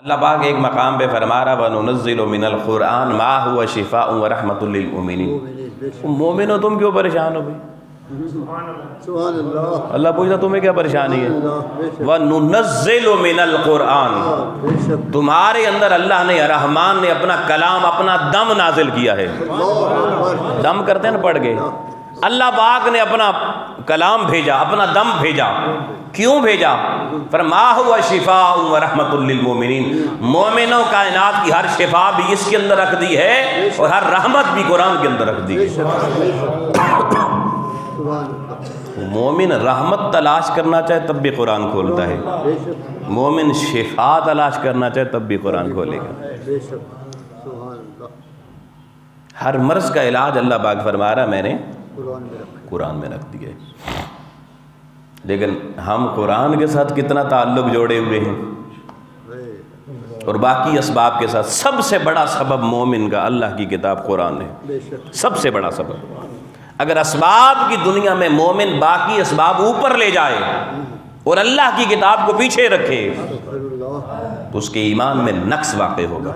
اللہ پاک ایک مقام پہ فرما رہا وَنُنَزِّلُ مِنَ الْقُرْآنِ مَا هُوَ شِفَاءٌ وَرَحْمَةٌ لِلْمُؤْمِنِينَ مومنو تم کیوں پریشان ہو بھائی؟ اللہ پوچھتا تمہیں کیا پریشانی ہے؟ وَنُنَزِّلُ مِنَ الْقُرْآنِ تمہارے اندر اللہ نے رحمان نے اپنا کلام اپنا دم نازل کیا ہے. دم کرتے ہیں نا پڑھ کے. اللہ پاک نے اپنا کلام بھیجا اپنا دم بھیجا. کیوں بھیجا؟ فرما ہوا شفاء و رحمت للمؤمنین مومنوں کائنات کی ہر شفا بھی اس کے اندر رکھ دی ہے اور ہر رحمت بھی قرآن کے اندر رکھ دی ہے. مومن رحمت تلاش کرنا چاہے تب بھی قرآن کھولتا ہے. مومن شفا تلاش کرنا چاہے تب بھی قرآن کھولے گا. ہر مرض کا علاج اللہ پاک فرما رہا میں نے قرآن میں رکھ دیا ہے. لیکن ہم قرآن کے ساتھ کتنا تعلق جوڑے ہوئے ہیں اور باقی اسباب کے ساتھ. سب سے بڑا سبب مومن کا اللہ کی کتاب قرآن ہے. سب سے بڑا سبب. اگر اسباب کی دنیا میں مومن باقی اسباب اوپر لے جائے اور اللہ کی کتاب کو پیچھے رکھے تو اس کے ایمان میں نقص واقع ہوگا.